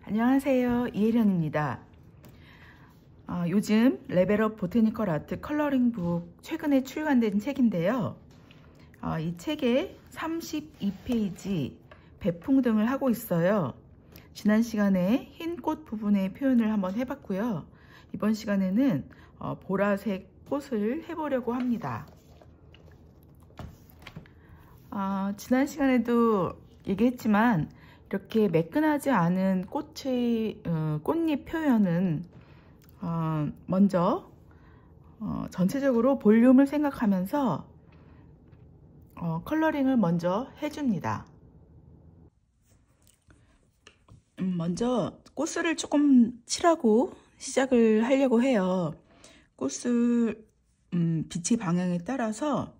안녕하세요, 이혜련입니다. 요즘 레벨업 보테니컬 아트 컬러링북 최근에 출간된 책인데요. 이 책에 32페이지 배풍등을 하고 있어요. 지난 시간에 흰 꽃 부분의 표현을 한번 해봤고요. 이번 시간에는 보라색 꽃을 해보려고 합니다. 지난 시간에도 얘기했지만 이렇게 매끈하지 않은 꽃잎 표현은 먼저 전체적으로 볼륨을 생각하면서 컬러링을 먼저 해줍니다. 먼저 꽃술을 조금 칠하고 시작을 하려고 해요. 꽃술 빛의 방향에 따라서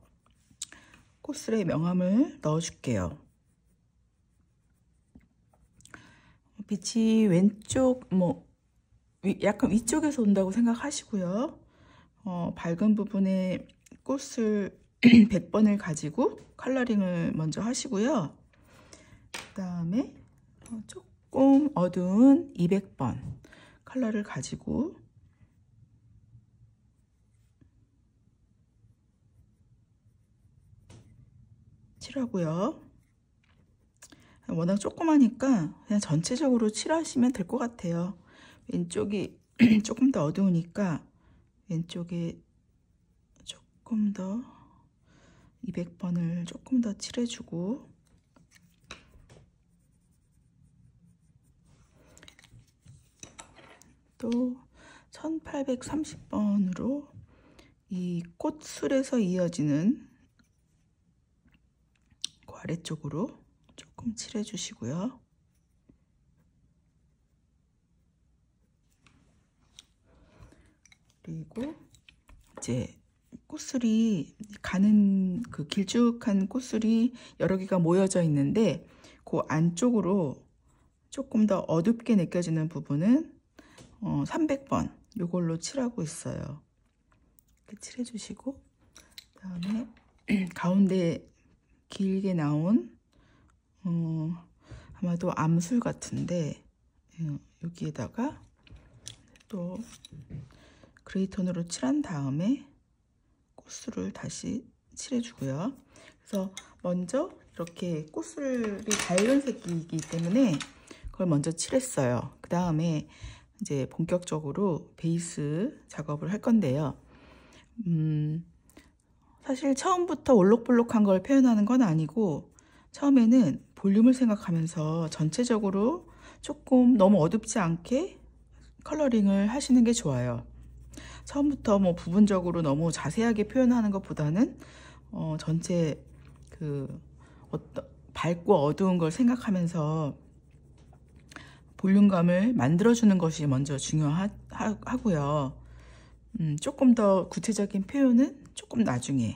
꽃술의 명암을 넣어 줄게요. 빛이 왼쪽, 약간 위쪽에서 온다고 생각하시고요. 밝은 부분에 꽃을 100번을 가지고 컬러링을 먼저 하시고요. 그 다음에 조금 어두운 200번 컬러를 가지고 칠하고요. 워낙 조그마니까 그냥 전체적으로 칠하시면 될 것 같아요. 왼쪽이 조금 더 어두우니까 왼쪽에 조금 더 200번을 조금 더 칠해주고, 또 1830번으로 이 꽃술에서 이어지는 그 아래쪽으로 조금 칠해 주시고요. 그리고 이제 꽃술이 가는 그 길쭉한 꽃술이 여러 개가 모여져 있는데 그 안쪽으로 조금 더 어둡게 느껴지는 부분은 300번 이걸로 칠하고 있어요. 이렇게 칠해 주시고, 그다음에 가운데 길게 나온 아마도 암술 같은데 여기에다가 또 그레이톤으로 칠한 다음에 꽃술을 다시 칠해주고요. 그래서 먼저 이렇게 꽃술이 밝은 색이기 때문에 그걸 먼저 칠했어요. 그 다음에 이제 본격적으로 베이스 작업을 할 건데요. 사실 처음부터 올록볼록한 걸 표현하는 건 아니고, 처음에는 볼륨을 생각하면서 전체적으로 조금 너무 어둡지 않게 컬러링을 하시는 게 좋아요. 처음부터 부분적으로 너무 자세하게 표현하는 것보다는 전체 밝고 어두운 걸 생각하면서 볼륨감을 만들어주는 것이 먼저 중요하고요. 조금 더 구체적인 표현은 조금 나중에,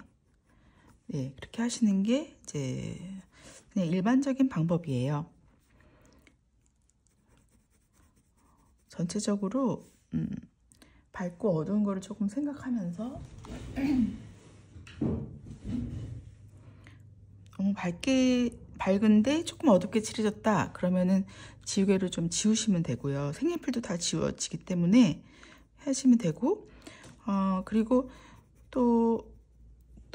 그렇게 하시는 게 이제 그냥 일반적인 방법이에요. 전체적으로 밝고 어두운 거를 조금 생각하면서 너무 밝은데 조금 어둡게 칠해졌다 그러면은 지우개를 좀 지우시면 되고요. 색연필도 다 지워지기 때문에 하시면 되고, 그리고 또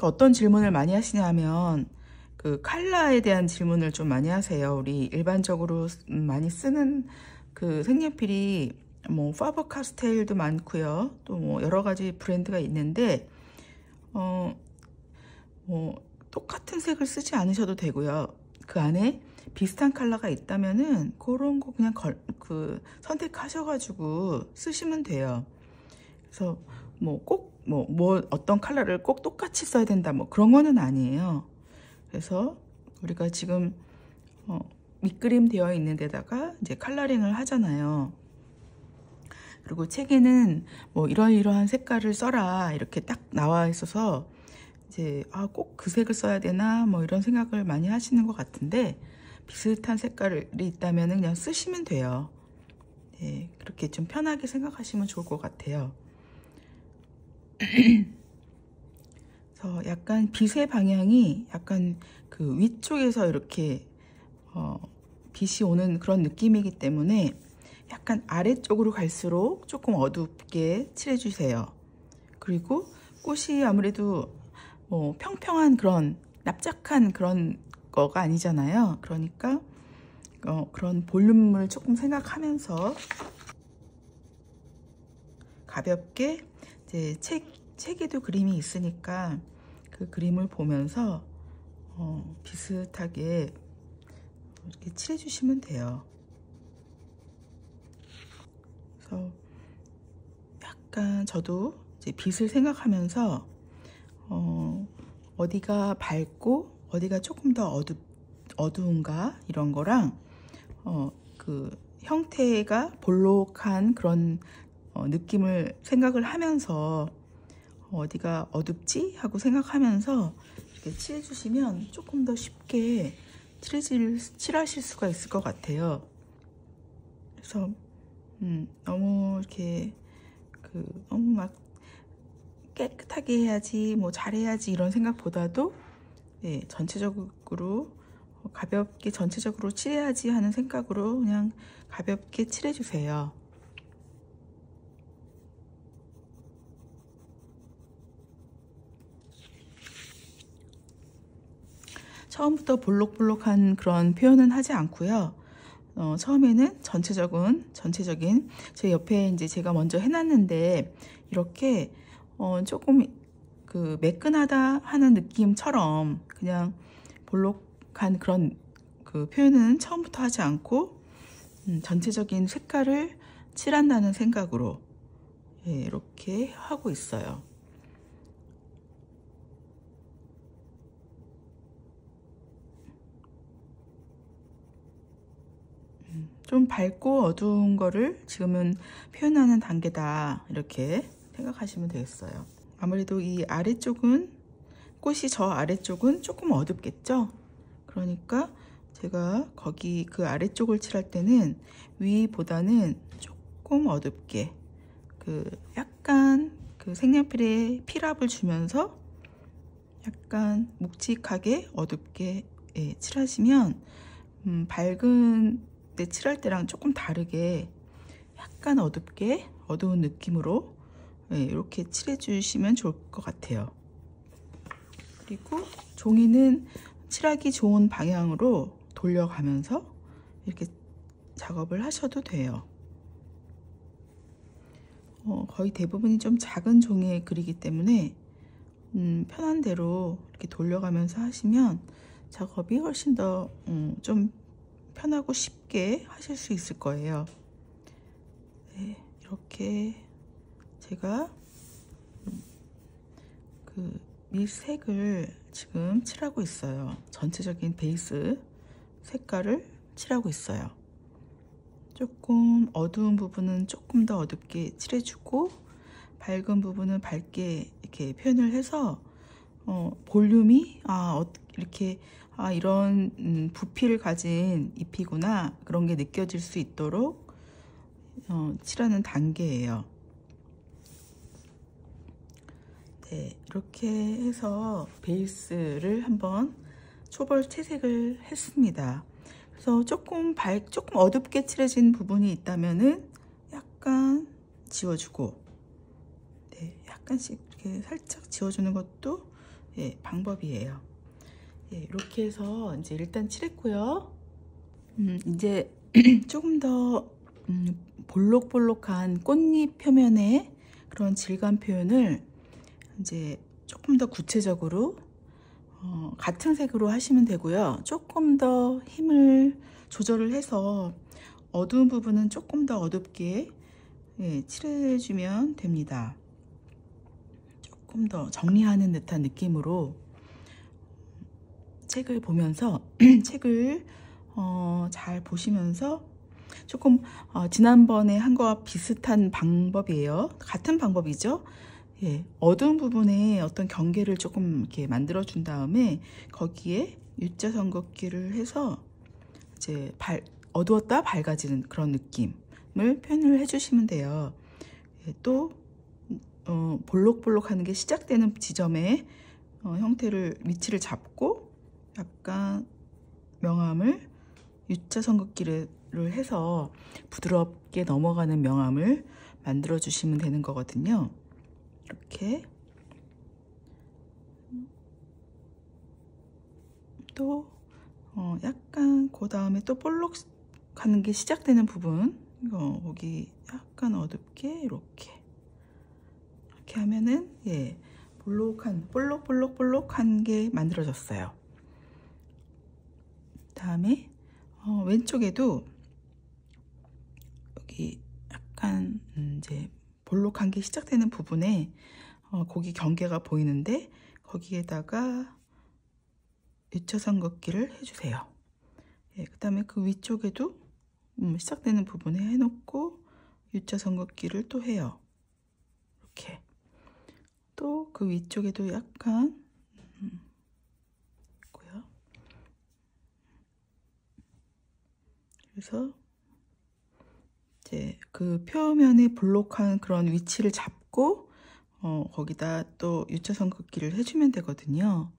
어떤 질문을 많이 하시냐면 그 컬러에 대한 질문을 좀 많이 하세요. 우리 일반적으로 많이 쓰는 그 색연필이 파버 카스텔도 많고요. 또 여러 가지 브랜드가 있는데 똑같은 색을 쓰지 않으셔도 되고요. 그 안에 비슷한 컬러가 있다면은 그런 거 그냥 선택하셔가지고 쓰시면 돼요. 그래서 꼭 어떤 컬러를 꼭 똑같이 써야 된다 그런 거는 아니에요. 그래서 우리가 지금 밑그림 되어 있는 데다가 이제 컬러링을 하잖아요. 그리고 책에는 이러이러한 색깔을 써라 이렇게 딱 나와 있어서 이제 꼭 그 색을 써야 되나 이런 생각을 많이 하시는 것 같은데, 비슷한 색깔이 있다면 그냥 쓰시면 돼요. 그렇게 좀 편하게 생각하시면 좋을 것 같아요. 그래서 약간 빛의 방향이 약간 그 위쪽에서 이렇게 빛이 오는 그런 느낌이기 때문에 약간 아래쪽으로 갈수록 조금 어둡게 칠해주세요. 그리고 꽃이 아무래도 뭐 평평한 그런 납작한 그런 거가 아니잖아요. 그러니까 그런 볼륨을 조금 생각하면서 가볍게 이제 책에도 그림이 있으니까 그 그림을 보면서 비슷하게 이렇게 칠해주시면 돼요. 그래서 약간 저도 이제 빛을 생각하면서 어디가 밝고 어디가 조금 더 어두운가 이런 거랑 그 형태가 볼록한 그런 느낌을 생각을 하면서 어디가 어둡지 하고 생각하면서 이렇게 칠해 주시면 조금 더 쉽게 칠하실 수가 있을 것 같아요. 그래서 너무 이렇게 너무 막 깨끗하게 해야지 뭐 잘해야지 이런 생각보다도 전체적으로 가볍게 전체적으로 칠해야지 하는 생각으로 그냥 가볍게 칠해 주세요. 처음부터 볼록볼록한 그런 표현은 하지 않고요. 처음에는 전체적인 제 옆에 이제 제가 먼저 해놨는데 이렇게 조금 그 매끈하다 하는 느낌처럼 그냥 볼록한 그런 그 표현은 처음부터 하지 않고 전체적인 색깔을 칠한다는 생각으로 이렇게 하고 있어요. 좀 밝고 어두운 거를 지금은 표현하는 단계다 이렇게 생각하시면 되겠어요. 아무래도 이 아래쪽은 꽃이 저 아래쪽은 조금 어둡겠죠. 그러니까 제가 거기 그 아래쪽을 칠할 때는 위보다는 조금 어둡게 그 약간 그 색연필에 필압을 주면서 약간 묵직하게 어둡게 칠하시면 밝은 때 칠할 때랑 조금 다르게 약간 어둡게 어두운 느낌으로 이렇게 칠해 주시면 좋을 것 같아요. 그리고 종이는 칠하기 좋은 방향으로 돌려가면서 이렇게 작업을 하셔도 돼요. 거의 대부분이 좀 작은 종이에 그리기 때문에 편한 대로 이렇게 돌려가면서 하시면 작업이 훨씬 더 좀 편하고 쉽게 하실 수 있을 거예요. 네, 이렇게 제가 그 밀색을 지금 칠하고 있어요. 전체적인 베이스 색깔을 칠하고 있어요. 조금 어두운 부분은 조금 더 어둡게 칠해주고 밝은 부분은 밝게 이렇게 표현을 해서 볼륨이 이렇게 이런 부피를 가진 잎이구나 그런 게 느껴질 수 있도록 칠하는 단계예요. 네, 이렇게 해서 베이스를 한번 초벌 채색을 했습니다. 그래서 조금 어둡게 칠해진 부분이 있다면은 약간 지워주고, 약간씩 이렇게 살짝 지워주는 것도 방법이에요. 이렇게 해서 이제 일단 칠했고요. 이제 조금 더 볼록볼록한 꽃잎 표면의 그런 질감 표현을 이제 조금 더 구체적으로 같은 색으로 하시면 되고요. 조금 더 힘을 조절을 해서 어두운 부분은 조금 더 어둡게 칠해주면 됩니다. 조금 더 정리하는 듯한 느낌으로 책을 보면서 책을 잘 보시면서 조금 지난번에 한 거와 비슷한 방법이에요. 같은 방법이죠. 어두운 부분에 어떤 경계를 조금 이렇게 만들어 준 다음에 거기에 U자 선긋기를 해서 이제 어두웠다 밝아지는 그런 느낌을 표현을 해주시면 돼요. 또 볼록볼록 하는 게 시작되는 지점에 위치를 잡고 약간 명암을 U자 선긋기를 해서 부드럽게 넘어가는 명암을 만들어 주시면 되는 거거든요. 이렇게 또 약간 그 다음에 또 볼록 가는 게 시작되는 부분, 거기 약간 어둡게 이렇게 하면은 볼록한 게 만들어졌어요. 다음에 왼쪽에도 여기 약간 이제 볼록한 게 시작되는 부분에 거기 경계가 보이는데 거기에다가 유차선 긋기를 해주세요. 그 다음에 그 위쪽에도 시작되는 부분에 해놓고 유차선 긋기를 또 해요. 이렇게 또 그 위쪽에도 약간 있고요. 그래서 이제 그 표면에 볼록한 그런 위치를 잡고 거기다 또 유차선 긋기를 해주면 되거든요.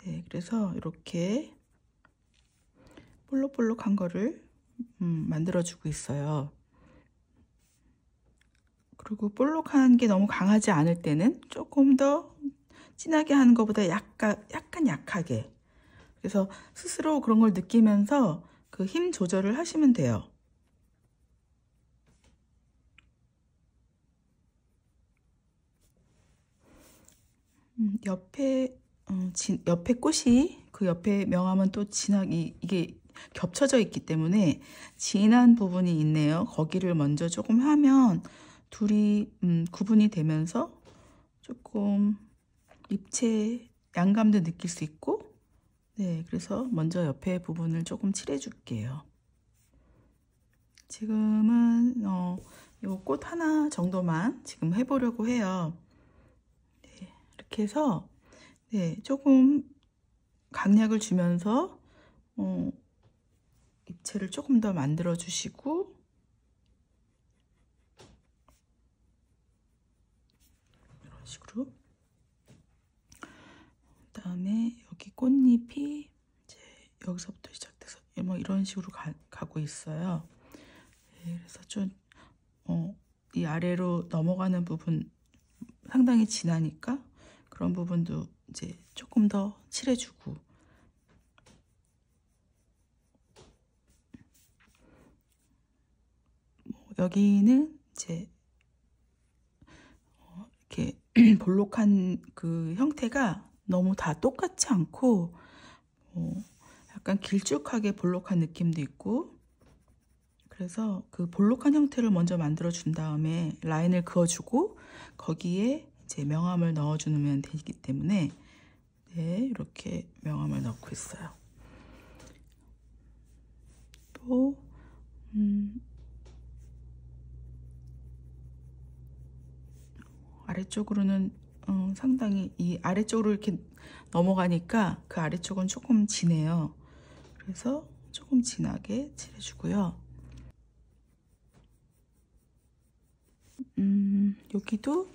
네, 그래서 이렇게 볼록볼록한 거를 만들어주고 있어요. 그리고 볼록한 게 너무 강하지 않을 때는 조금 더 진하게 하는 것보다 약간 약하게. 그래서 스스로 그런 걸 느끼면서 그 힘 조절을 하시면 돼요. 옆에 꽃이 그 옆에 명암은 또 진하게 이게 겹쳐져 있기 때문에 진한 부분이 있네요. 거기를 먼저 조금 하면 둘이 구분이 되면서 조금 입체 양감도 느낄 수 있고, 네, 그래서 먼저 옆에 부분을 조금 칠해 줄게요. 지금은 이 꽃 하나 정도만 지금 해보려고 해요. 네, 이렇게 해서 조금 강약을 주면서 입체를 조금 더 만들어 주시고, 이런 식으로. 그 다음에 여기 꽃잎이 이제 여기서부터 시작돼서 뭐 이런 식으로 가고 있어요. 그래서 좀 이 아래로 넘어가는 부분 상당히 진하니까 그런 부분도 이제 조금 더 칠해주고, 여기는 이제 이렇게 볼록한 그 형태가 너무 다 똑같지 않고 약간 길쭉하게 볼록한 느낌도 있고, 그래서 그 볼록한 형태를 먼저 만들어 준 다음에 라인을 그어주고 거기에 이제 명암을 넣어주면 되기 때문에 이렇게 명암을 넣고 있어요. 또 아래쪽으로는 상당히 이 아래쪽으로 이렇게 넘어가니까 그 아래쪽은 조금 진해요. 그래서 조금 진하게 칠해주고요. 여기도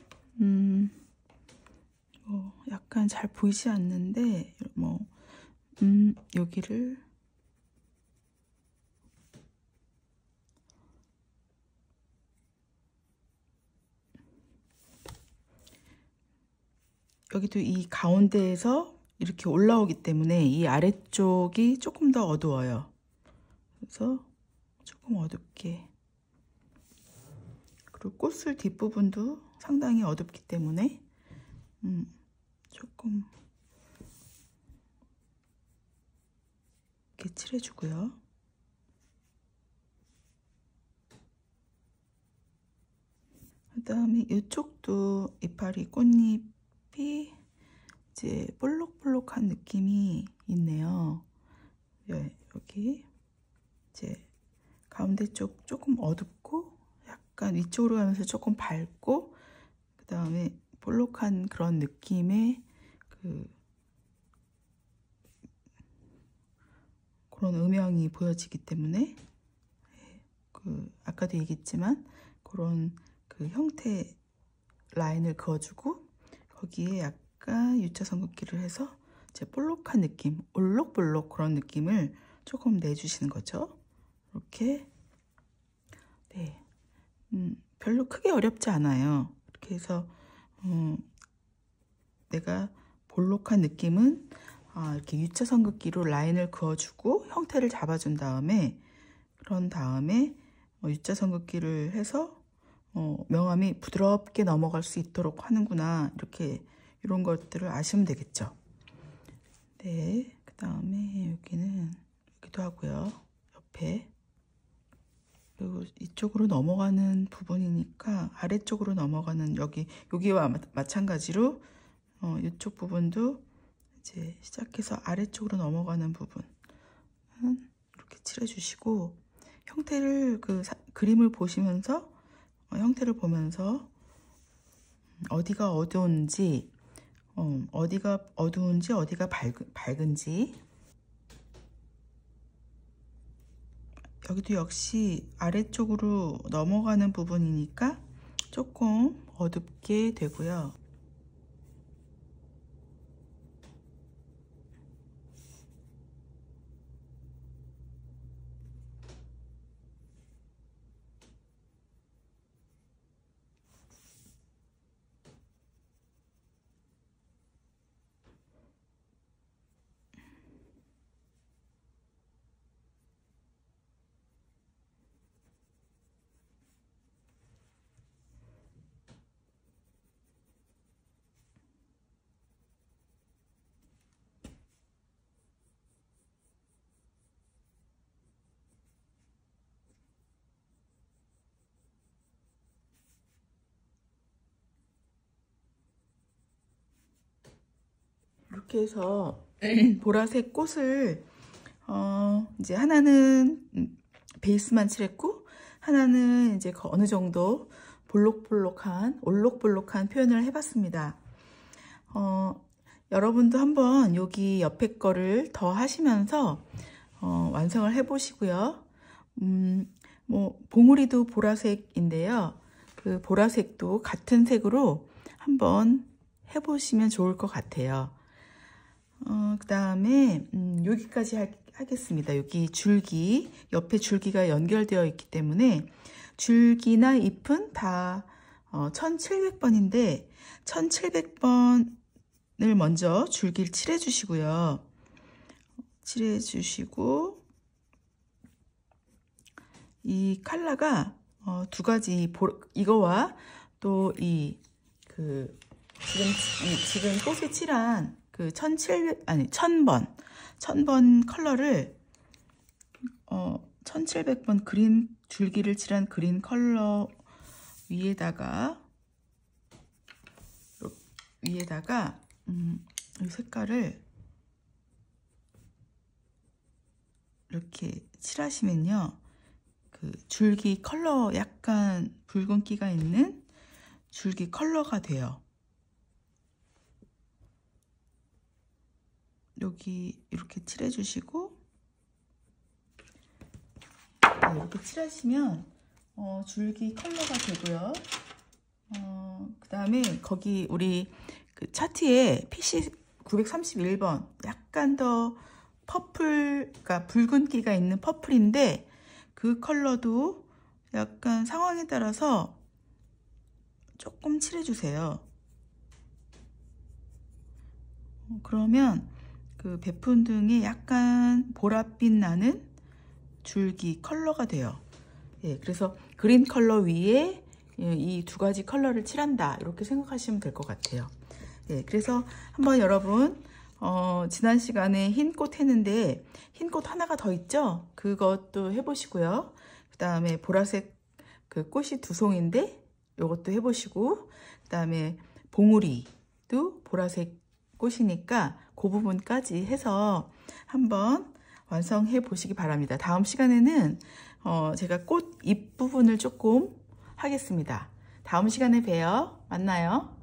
약간 잘 보이지 않는데 여기를 여기도 이 가운데에서 이렇게 올라오기 때문에 이 아래쪽이 조금 더 어두워요. 그래서 조금 어둡게. 그리고 꽃술 뒷부분도 상당히 어둡기 때문에 조금 이렇게 칠해주고요. 그 다음에 이쪽도 이파리 꽃잎이 이제 볼록볼록한 느낌이 있네요. 여기 이제 가운데 쪽 조금 어둡고 약간 위쪽으로 가면서 조금 밝고, 그 다음에 볼록한 그런 느낌의 그런 음영이 보여지기 때문에 아까도 얘기했지만 그런 그 형태 라인을 그어주고 거기에 약간 유차선 긋기를 해서 이제 볼록한 느낌, 올록볼록 그런 느낌을 조금 내주시는 거죠. 이렇게. 네, 별로 크게 어렵지 않아요. 이렇게 해서 내가 볼록한 느낌은 이렇게 U자 선긋기로 라인을 그어주고 형태를 잡아준 다음에, 그런 다음에 U자 선긋기를 해서 명암이 부드럽게 넘어갈 수 있도록 하는구나, 이렇게 이런 것들을 아시면 되겠죠. 네, 그 다음에 여기는 여기도 하고요. 옆에. 그리고 이쪽으로 넘어가는 부분이니까 아래쪽으로 넘어가는 여기와 마찬가지로 이쪽 부분도 이제 시작해서 아래쪽으로 넘어가는 부분은 이렇게 칠해주시고, 형태를 그림을 보시면서 형태를 보면서 어디가 어두운지 어디가 밝은지, 여기도 역시 아래쪽으로 넘어가는 부분이니까 조금 어둡게 되고요. 이렇게 해서 보라색 꽃을 이제 하나는 베이스만 칠했고, 하나는 이제 어느 정도 올록볼록한 표현을 해봤습니다. 여러분도 한번 여기 옆에 거를 더 하시면서 완성을 해보시고요. 뭐 봉우리도 보라색인데요. 그 보라색도 같은 색으로 한번 해보시면 좋을 것 같아요. 그 다음에 여기까지 하겠습니다. 여기 줄기, 옆에 줄기가 연결되어 있기 때문에 줄기나 잎은 다 1700번인데 1700번을 먼저 줄기를 칠해 주시고요. 칠해 주시고, 이 컬러가 두 가지, 이거와 또 지금 꽃에 칠한 그 1000번 컬러를 1700번 그린 줄기를 칠한 그린 컬러 위에다가 이 색깔을 이렇게 칠하시면요, 그 줄기 컬러, 약간 붉은기가 있는 줄기 컬러가 돼요. 여기 이렇게 칠해 주시고, 이렇게 칠하시면 줄기 컬러가 되고요. 그 다음에 거기 우리 그 차트에 PC 931번 약간 더 퍼플, 그러니까 붉은기가 있는 퍼플인데, 그 컬러도 약간 상황에 따라서 조금 칠해주세요. 그러면 그 베푼등에 약간 보랏빛 나는 줄기 컬러가 돼요. 예, 그래서 그린 컬러 위에 이 두 가지 컬러를 칠한다, 이렇게 생각하시면 될 것 같아요. 예, 그래서 한번 여러분 지난 시간에 흰 꽃 했는데 흰 꽃 하나가 더 있죠? 그것도 해보시고요. 그 다음에 보라색 그 꽃이 두 송인데 요것도 해보시고, 그 다음에 봉우리도 보라색 꽃이니까 그 부분까지 해서 한번 완성해 보시기 바랍니다. 다음 시간에는 제가 꽃 잎 부분을 조금 하겠습니다. 다음 시간에 봬요. 만나요.